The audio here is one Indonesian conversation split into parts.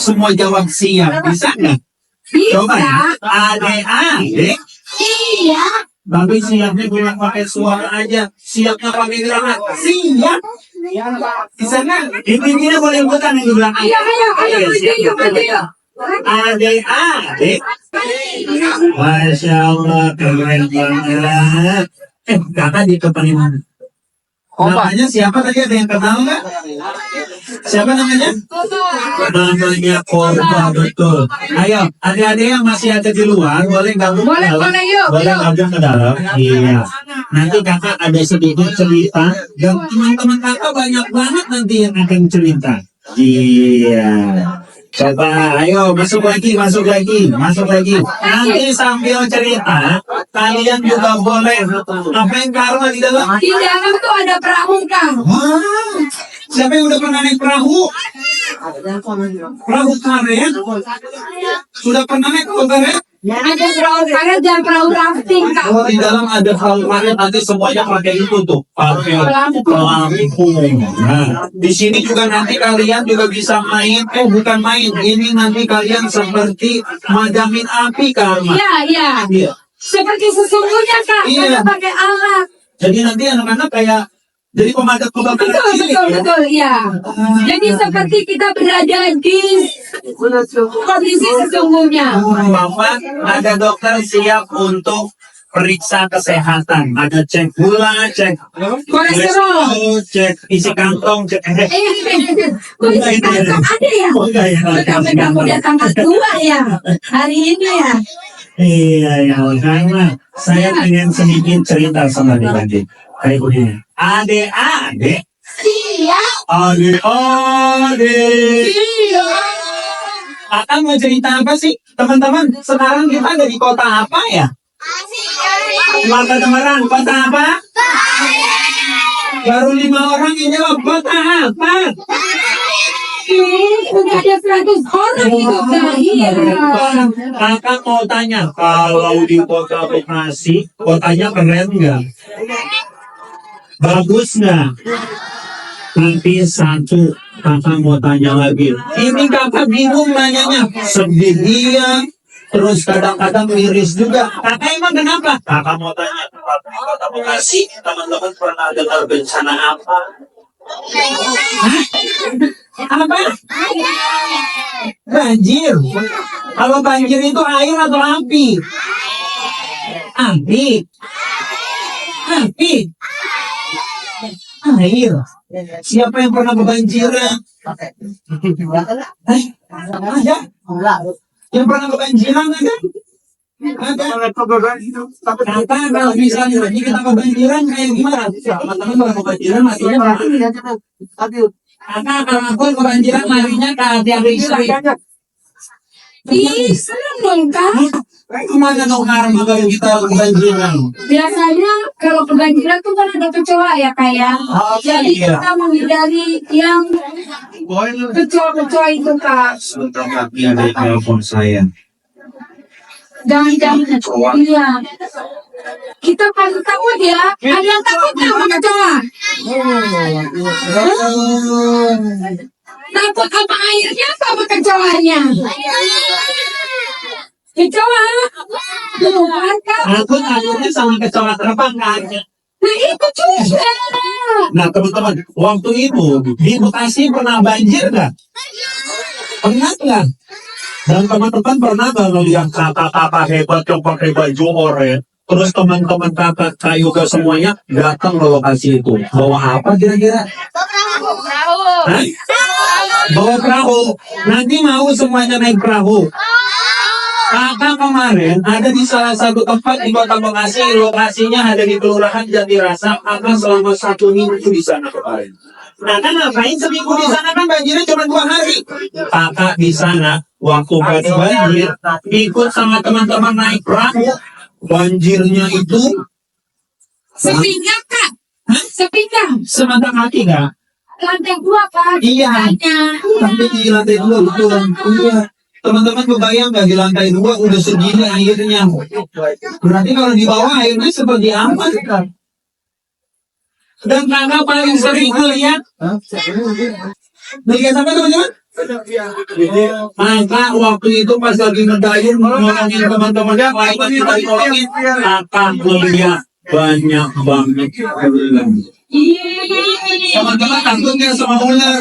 semua jawab siap. Bisa nggak? Coba ya. Adik-adik. Iya. Tapi siapnya bilang pakai suara aja. Siapnya pakai gerakan. Siap. Di sana. Intinya boleh ikutan yang di belakang. Ayo, Siap. ayo. Adik-adik. Masya Allah, keren banget. Kakak di depan mana? Namanya siapa tadi, ada yang kenal nggak? Siapa namanya? Namanya Korba, betul. Ayo, adik-adik yang masih ada di luar, boleh gabung ke dalam? Boleh gabung ke dalam? Iya. Nanti kakak ada sedikit cerita, dan teman-teman kakak banyak banget nanti yang akan cerita. Iya. Coba, ayo masuk lagi. Nanti sambil cerita, kalian juga boleh ngapain karena di dalam? Di dalam tuh ada perahu, Kang. Wah, siapa yang udah pernah naik perahu? Perahu karet? Sudah pernah naik perahu karet? Ada perahu karet dan perahu rafting, Kang. Oh, di dalam ada perahu karet, nanti semuanya pakai itu tuh, pakai pelampung. Nah, di sini juga nanti kalian juga bisa main. Bukan main, ini nanti kalian seperti madamin api, Kak. Iya. Iya. Seperti sesungguhnya, Kak. Iya. Kita pakai alat. Jadi nanti anak-anak kayak jadi pemadam kebakaran cilik. Betul, ya. Jadi seperti kita berada di kondisi sesungguhnya. Bapak, ada dokter siap untuk periksa kesehatan. Ada cek gula, cek Kolesterol. cek isi kantong, cek Kondisi kantong ada ya? Betul-betul udah tanggal 2 ya. Hari ini ya. Iya, karena saya pengen sedikit cerita sama adik-adik. Kayak begini. Adik-adik. Iya. Adik-adik. Iya. Kakak mau cerita apa sih? Teman-teman, sekarang kita ada di kota apa ya? Kota Tangerang. Kota apa? Baru 5 orang yang jawab. Kota apa? Udah ada 100 orang itu terakhir. Kakak mau tanya, kalau di kota Bekasi, kotanya keren nggak? Bagus nggak? Tapi satu, kakak mau tanya lagi. Ini kakak bingung nanyanya. Sedih iya, terus kadang-kadang miris juga. Kakak emang kenapa? Kakak mau tanya, di kota Bekasi, teman-teman pernah dengar bencana apa? Hah? Apa? Banjir. Kalau banjir itu air atau api? Api. Api. Air. Siapa yang pernah kebanjiran? Ada? Yang pernah kebanjiran ada? Ada. Kata kalau misalnya lagi kita kebanjiran kayak gimana? Teman-teman kalau kebanjiran matinya Kakak kalau aku kebanjiran larinya ke tiap listrik. Ih, serem dong, Kak. Kemana dong karma kalau kita kebanjiran? Biasanya kalau kebanjiran tuh kan ada kecoa ya, Kak ya. Jadi kita menghindari yang kecoa-kecoa itu, Kak. Sebentar lagi ada yang telepon saya. Jangan iya. Kita paling takut ya. Ada yang takut sama kecoa. Takut sama airnya sama kecoanya. Kecoa. Bukan, Kak. Aku takutnya sama kecoa terbang kan. Nah itu juga. Nah teman-teman, waktu itu di Bekasi pernah banjir nggak? Pernah nggak? Dan teman-teman pernah nggak ngeliat kakak-kakak hebat yang pakai baju oranye? Terus teman-teman kakak yoga semuanya datang ke lokasi itu. Bawa apa kira-kira? Hah? Bawa perahu. Nanti mau semuanya naik perahu. Kakak kemarin ada di salah satu tempat di Kota Bekasi, lokasinya ada di Kelurahan Jatirasa. Kakak selama 1 minggu di sana kemarin. Nah, kan ngapain seminggu di sana, kan banjirnya cuma 2 hari. Kakak di sana waktu pas banjir ikut sama teman-teman naik perahu. Banjirnya itu Sepinggang, Kak. Sepinggang. semata kaki, Kak. Lantai 2, Kak. Iya. Sampai di lantai 2 betul. Iya. Teman-teman kebayang nggak di lantai 2 udah segini airnya? Berarti kalau di bawah airnya seperti apa? Dan kakak paling sering melihat apa teman-teman? Maka waktu itu pas lagi ngedayung ngomongin teman-temannya, waktu itu ditolongin akan melihat banyak banget. Teman-teman takut nggak sama ular?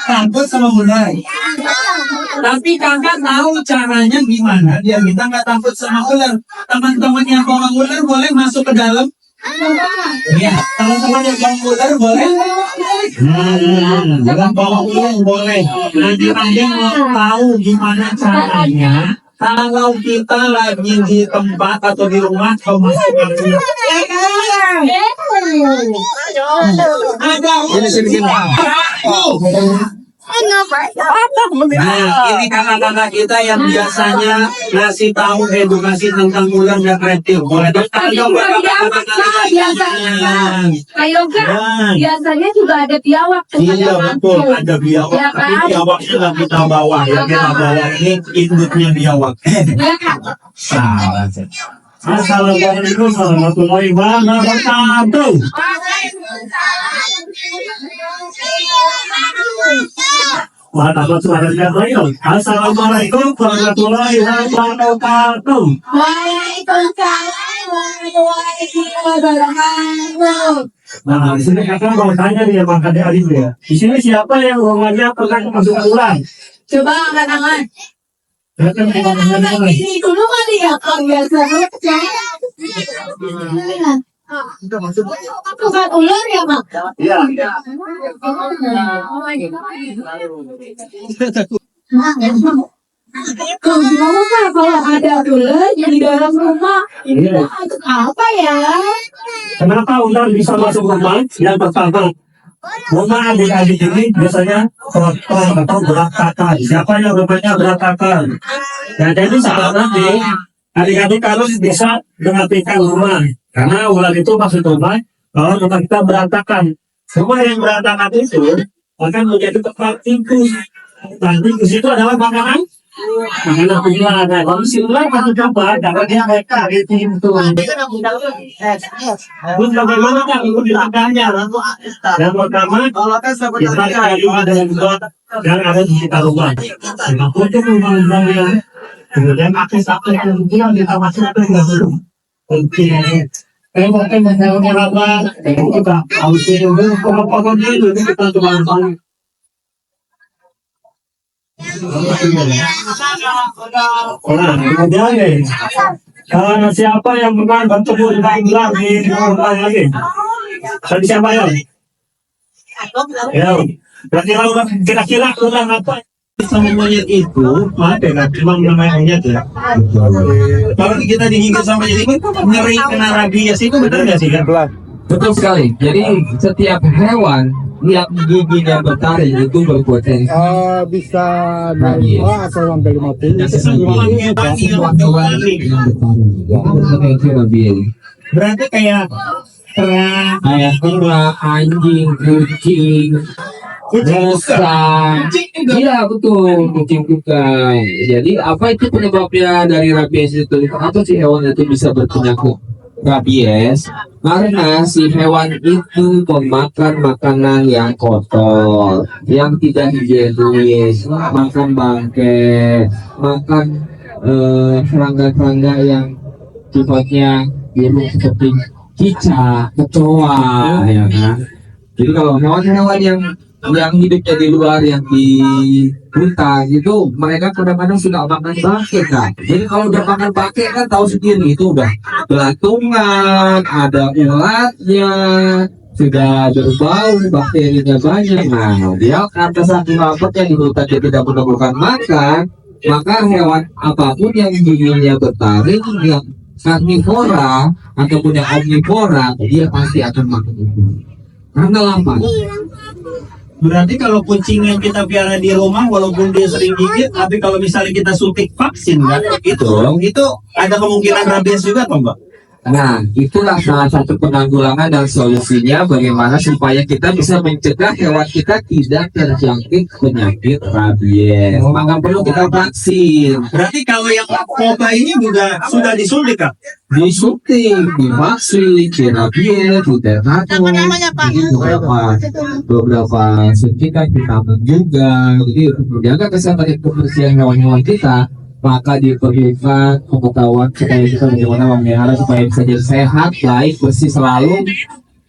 Takut sama ular. Tapi kakak tahu caranya gimana biar kita nggak takut sama ular. Teman-teman yang bawa ular boleh masuk ke dalam. Iya, teman-teman yang bawa ular boleh. Yang bawa ular boleh. Nanti Anda mau tahu gimana caranya. Kalau kita lagi di tempat atau di rumah kemasukan ular. Ada ular. Nah, ini kakak-kakak kita yang biasanya ngasih tahu edukasi tentang ular dan reptil. Boleh biasanya juga ada biawak. Iya betul, ada biawak. Tapi biawaknya nggak kita bawa ya, kita bawa ini induknya biawak. Salah. Assalamualaikum warahmatullahi wabarakatuh. Assalamualaikum warahmatullahi wabarakatuh. Waalaikumsalam warahmatullahi wabarakatuh. Nah, di sini kakak mau tanya nih sama adik-adik ya. Di sini siapa yang rumahnya pernah kemasukan ular? Coba angkat tangan. Kakak mau tanya lagi. Ini dulu kali ya, kalau biasa bukan ular ya, Mak? Iya. Kalau gimana Kak, kalau ada ular di dalam rumah, ini untuk apa ya? Kenapa ular bisa masuk rumah? Yang pertama, rumah adik-adik ini biasanya kotor atau berantakan. Siapa yang rumahnya berantakan? Ya, jadi salah nanti adik-adik harus bisa merapikan rumah. Karena ular itu masuk rumah kalau rumah kita berantakan. Rumah yang berantakan itu akan menjadi tempat tikus. Dan tikus itu adalah makanan ular. Nah, kalau si ular masuk coba, karena dia mereka di pintu. Terus bagaimana kan itu ditangkapnya? Yang pertama, kita kayu dengan got yang ada di sekitar rumah. Nah, untuk rumah yang kemudian akses-akses yang kita masukkan ke dalam. Oke. Mungkin misalnya apa? Kita harus dulu pokok-pokok itu kita coba bangun. Kemudian nih, siapa yang pernah bertemu dengan ular di rumah lagi? Tadi siapa ya? Ya, kira-kira ular apa? Sama monyet itu, maaf ya kan, cuma namanya monyet ya. Kalau kita digigit sama monyet itu ngeri kena rabies itu benar nggak sih kan? Betul sekali. Jadi setiap hewan yang giginya bertaring itu berpotensi bisa dari atau sampai 50. berpotensi rabies. Berarti kayak kera, Kayak kera, anjing, kucing, rusa. Iya betul, kucing juga. Jadi apa itu penyebabnya dari rabies itu? Atau si hewan itu bisa berpenyakit rabies? Karena si hewan itu memakan makanan yang kotor, yang tidak higienis, makan bangkai, makan serangga-serangga yang sifatnya burung seperti cicak, kecoa, ya kan. Jadi kalau hewan-hewan yang hidupnya di luar, yang di hutan itu, mereka kadang-kadang sudah makan bangkai kan. Jadi kalau udah makan bangkai kan tahu sendiri itu udah belatungan, ada ulatnya, sudah berbau, bakterinya banyak. Nah, dia karena saking lapatnya di hutan dia tidak menemukan makan, maka hewan apapun yang giginya bertaring, yang karnivora ataupun yang omnivora, dia pasti akan makan itu karena lapar. berarti kalau kucing yang kita piara di rumah walaupun dia sering gigit, tapi kalau misalnya kita suntik vaksin kan, itu ada kemungkinan rabies juga toh Mbak? Nah, itulah salah satu penanggulangan dan solusinya bagaimana supaya kita bisa mencegah hewan kita tidak terjangkit penyakit rabies. Maka perlu kita vaksin, Berarti kalau yang koba ini juga sudah disuntik Kak? disuntik, divaksin, rabies, tetanus, jadi beberapa suntikan vitamin juga. Jadi untuk menjaga kesehatan dan kebersihan hewan-hewan kita, maka diperlukan pengetahuan supaya kita bagaimana memelihara supaya bisa jadi sehat, baik, bersih selalu.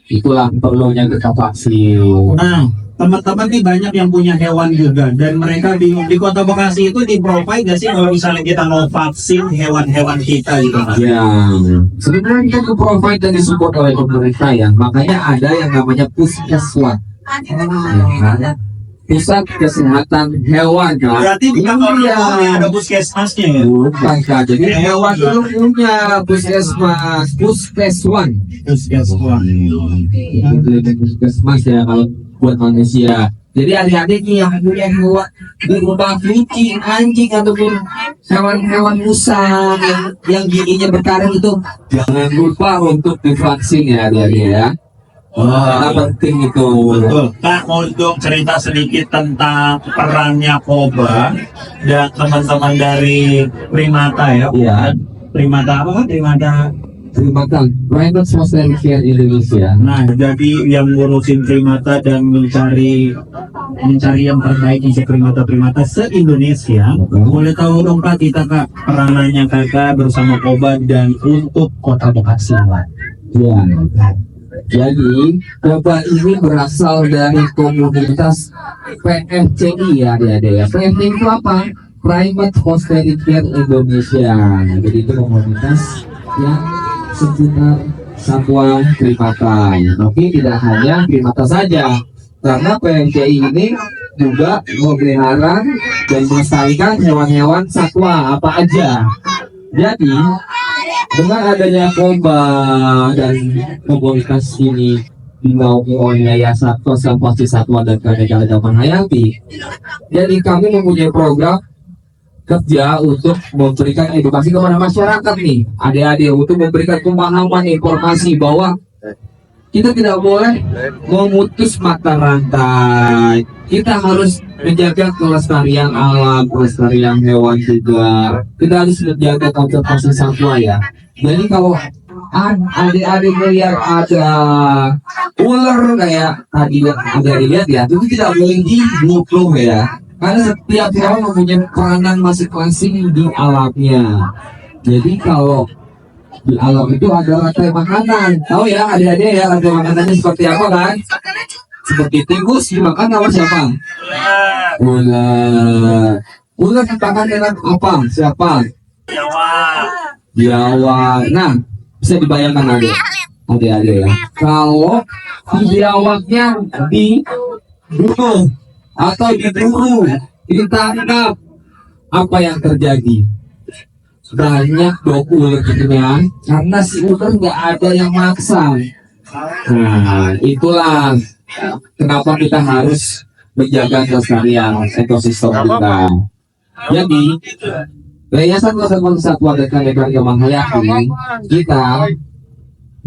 Itulah perlunya kita vaksin. Nah, teman-teman nih banyak yang punya hewan juga dan mereka bingung di Kota Bekasi itu di-provide gak sih kalau misalnya kita mau vaksin hewan-hewan kita gitu Mas? Ya, sebenarnya kita provide dan disupport oleh pemerintah ya. Makanya ada yang namanya Puskeswan. Ya, Pusat Kesehatan Hewan. Kan? Berarti bukan orang Iya. ada puskesmasnya ya? Bukan Kak. Jadi hewan itu punya puskesmas, Puskeswan. Puskesmas. Itu puskesmas ya kalau buat manusia. Jadi adik-adik nih yang punya hewan di rumah kucing, anjing ataupun hewan-hewan musang yang giginya berkarat itu jangan lupa untuk divaksin ya adik-adik ya. Karena penting itu. Betul. Kak, mau dong cerita sedikit tentang perannya Koba dan teman-teman dari Primata ya? Iya. Primata apa kan? Primata. Terima kasih. Private Social Care Indonesia. Nah, jadi yang ngurusin Primata dan mencari yang terbaik untuk primata-primata se-Indonesia. Boleh tahu dong Kak, kita Kak, peranannya Kakak bersama Koba dan untuk Kota Bekasi. Ya. Jadi, Koba ini berasal dari komunitas PFCI ya, adik-adik ya. PFCI itu apa? Private Foster Care Indonesia. Jadi itu komunitas yang seputar satwa primata. Tapi tidak hanya primata saja, karena PFCI ini juga memelihara dan melestarikan hewan-hewan satwa apa aja. Jadi dengan adanya Koba dan komunitas ini dinaungi oleh Yayasan Konservasi Satwa dan Keanekaragaman Hayati, jadi kami mempunyai program kerja untuk memberikan edukasi kepada masyarakat nih, adik-adik, untuk memberikan pemahaman informasi bahwa kita tidak boleh memutus mata rantai. Kita harus menjaga kelestarian alam, kelestarian hewan juga. Kita harus menjaga konservasi satwa ya. Jadi kalau adik-adik melihat ada ular kayak tadi ada dilihat ya, itu tidak boleh dibunuh ya. Karena setiap hewan mempunyai peranan masing-masing di alamnya. Jadi kalau di alam itu ada rantai makanan. Tahu ya adik-adik ya rantai makanannya seperti apa kan? Seperti tikus dimakan sama siapa? Ular. Ular dimakan dengan apa? Siapa? Biawak. Nah, bisa dibayangkan adik-adik ya. Kalau biawaknya dibunuh atau diburu, ditangkap, apa yang terjadi? Banyak dong ular gitu ya, karena si ular nggak ada yang maksa. Nah, itulah kenapa kita harus menjaga kelestarian ekosistem kita. Jadi, Yayasan Konservasi Satwa dan Keanekaragaman Hayati kita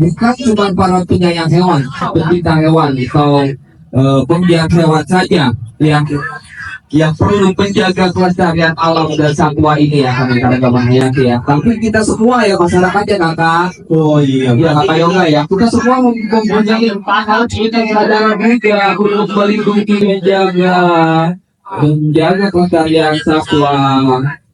bukan cuma para penyayang hewan, pencinta hewan atau penggiat hewan saja yang perlu menjaga kelestarian alam dan satwa ini ya, Keanekaragaman Hayati ya. Tapi kita semua ya masyarakat ya kakak. Oh iya. Ya kakak Yoga ya. Kita semua mempunyai hal kita kesadaran juga untuk melindungi menjaga kelestarian satwa.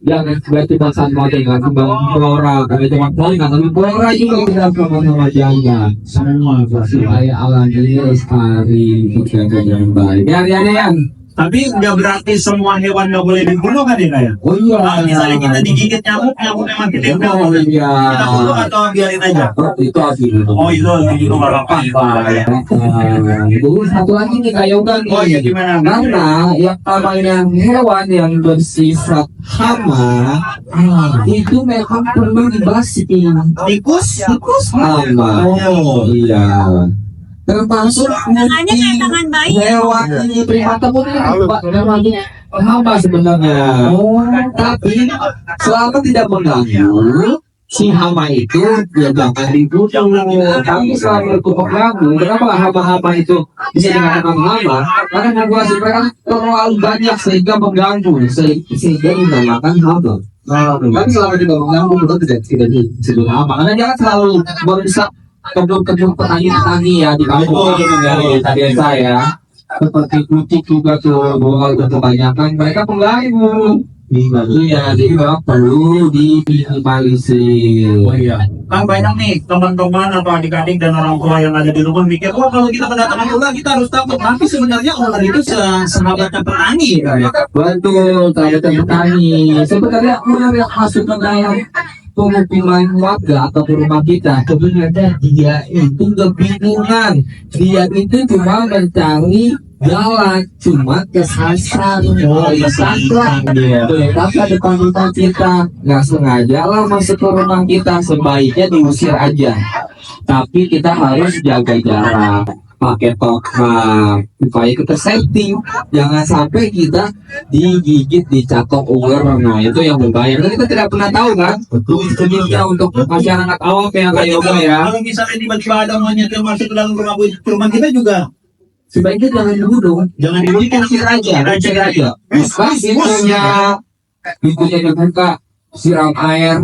Jangan cuma satwa dengan kembang flora, karena cuma flora, tapi flora juga kita sama-sama jaga. Semua Supaya alam ini lestari terjaga dengan baik. Ya. Tapi nggak berarti semua hewan nggak boleh dibunuh kan ya kayak? Oh iya. Kalau misalnya kita digigit nyamuk memang gede Oh iya. kita bunuh atau biarin aja? Itu asli. Oh itu nggak apa-apa ya. Jadi satu lagi nih Kak Yoga nih. Oh iya gimana? Karena yang namanya hewan yang bersifat hama itu memang perlu dibasmi. Tikus? Hama. Oh Iya. Termasuk hewan ini primata pun memang hama sebenarnya. Tapi selama tidak mengganggu, si hama itu ya jangan dibunuh. Tapi selama itu mengganggu, kenapa hama-hama itu bisa dikatakan hama? Karena gangguan mereka terlalu banyak sehingga mengganggu, sehingga dinamakan hama. Tapi selama tidak mengganggu, itu tidak disebut hama. Karena jangan selalu merusak kebun-kebun petani-petani ya di kampung tadi saya. Seperti kucing juga tuh, kalau kebanyakan mereka mengganggu. Iya, jadi memang perlu diminimalisir. Oh iya. Kan banyak nih teman-teman atau adik-adik dan orang tua yang ada di rumah mikir, wah kalau kita kedatangan ular kita harus takut. Tapi sebenarnya ular itu sahabatnya petani ya. Betul, saya petani. Sebenarnya ular yang masuk ke dalam pemukiman warga atau rumah kita, sebenarnya dia itu kebingungan. Dia itu cuma mencari jalan, cuma kesasar. Tapi ada panggilan kita nggak sengaja lah masuk ke rumah kita, sebaiknya diusir aja. Tapi kita harus jaga jarak, pakai tokat supaya kita safety. Jangan sampai kita digigit, dicatok ular. Nah itu yang berbahaya. Karena kita tidak pernah tahu kan. Betul. Sebenarnya untuk masyarakat awam yang kayak gue ya. Kalau misalnya tiba-tiba ada monyet yang masuk ke dalam rumah kita juga, sebaiknya jangan dibunuh. jangan dibunuh, kita usir aja. Usir aja. Pintunya dibuka, siram air,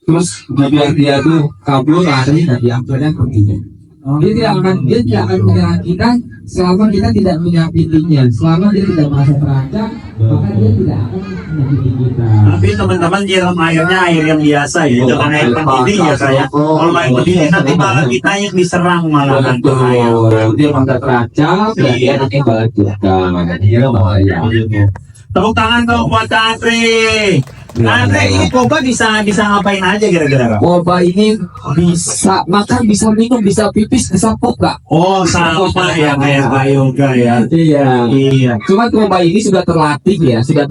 terus biar dia tuh kabur, lari, nah diambilnya perginya. Dia tidak akan menyerang kita selama kita tidak menyakitinya. Selama dia tidak merasa terancam, maka dia tidak akan menyakiti kita. Tapi teman-teman nyiram airnya air yang biasa ya, jangan air mendidih ya saya. Kalau air mendidih nanti malah kita yang diserang malah nanti. Dia merasa terancam, dan dia nanti malah kita. Dia bahaya. Tepuk tangan dong buat Andre. Andre, ini Koba bisa ngapain aja kira-kira? Boba ini bisa makan, bisa minum, bisa pipis, bisa pop gak? Oh, sama ya kayak yoga ya. Iya. Iya. Cuma Boba ini sudah terlatih ya, sudah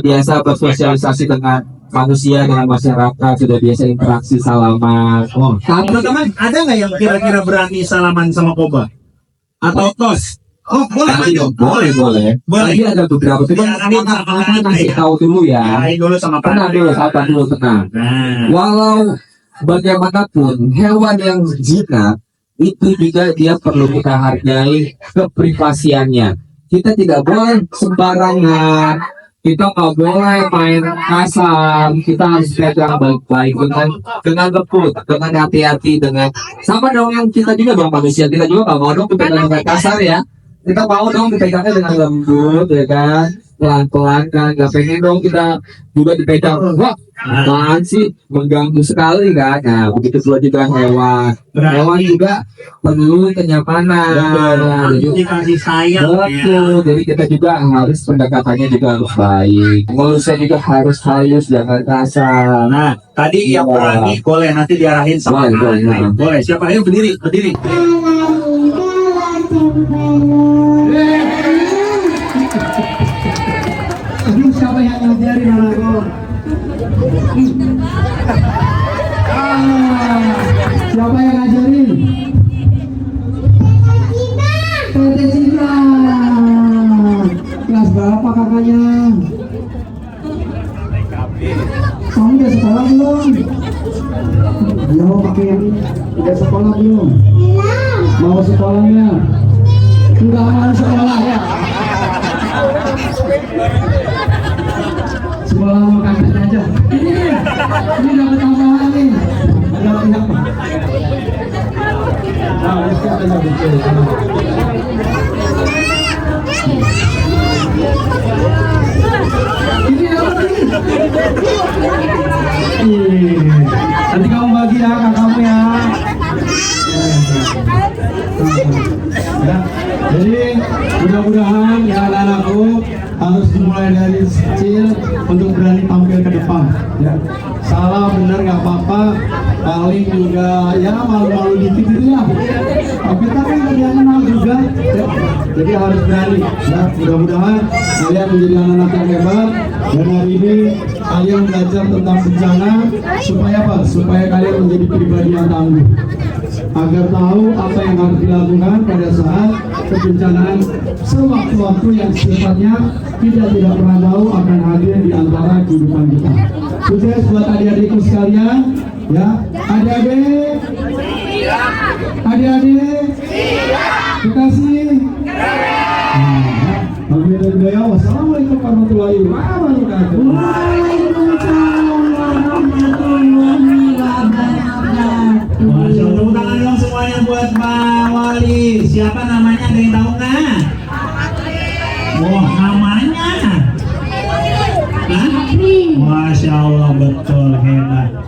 biasa bersosialisasi dengan manusia, dengan masyarakat, sudah biasa interaksi salaman. Oh, teman-teman, ada nggak yang kira-kira berani salaman sama Koba? Atau tos? Oh, boleh dong. Boleh. Tadi ada beberapa, cuma ini kasih tahu dulu ya. Kirain dulu sama Tenang dulu, sabar dulu, tenang. Nah, Walau bagaimanapun hewan yang jinak itu juga dia perlu kita hargai keprivasiannya. Kita tidak boleh sembarangan, kita nggak boleh main kasar, kita harus pegang baik-baik dengan lembut, dengan hati-hati, dengan sama dong yang kita juga dong manusia, kita juga nggak mau dong dipegang dengan kasar ya. Kita mau dong dipegangnya dengan lembut ya kan, pelan-pelan kan, nggak pengen dong kita juga dipegang wah apaan sih, mengganggu sekali kan. Nah begitu pula juga hewan juga perlu kenyamanan. harus dikasih sayang ya. Betul, jadi kita juga harus pendekatannya juga harus baik, manusia juga harus halus, jangan kasar. Nah, tadi yang berani boleh nanti diarahin sama Boleh. boleh. Siapa? Ayo berdiri. Siapa yang ngajarin anakku? Siapa yang ngajarin? Tete Cina. Kelas berapa kakaknya? Kamu udah sekolah belum? Belum, pakai yang udah sekolah belum? Mau sekolahnya? Enggak mau sekolah ya? Sekolah mau kakaknya aja. Ini dapat tambahan nih. Ada pihak. Nah, ini ada betul. Ini apa ini? Nanti kamu bagi ya kakakmu ya. Ya, jadi mudah-mudahan ya anak-anakku harus dimulai dari kecil untuk berani tampil ke depan. Ya, salah benar nggak apa-apa, paling juga ya malu-malu dikit gitu ya. Tapi kita kan kalian kenal juga, ya. Jadi harus berani. Ya, mudah-mudahan kalian menjadi anak-anak yang hebat. Dan hari ini kalian belajar tentang bencana supaya apa? Supaya kalian menjadi pribadi yang tangguh. Agar tahu apa yang harus dilakukan pada saat kebencanaan sewaktu-waktu yang sifatnya kita tidak pernah tahu akan hadir di antara kehidupan kita. Sukses buat adik-adikku sekalian. Ya, adik-adik. Adik-adik. Bekasi. Bagi dari budaya, wassalamualaikum warahmatullahi wabarakatuh. Waalaikumsalam warahmatullahi wabarakatuh. Masya Allah, tepuk tangan dong semuanya buat Pak Wali. Siapa namanya, ada yang tahu nggak? Wah, namanya? Hah? Masya Allah, betul, hebat.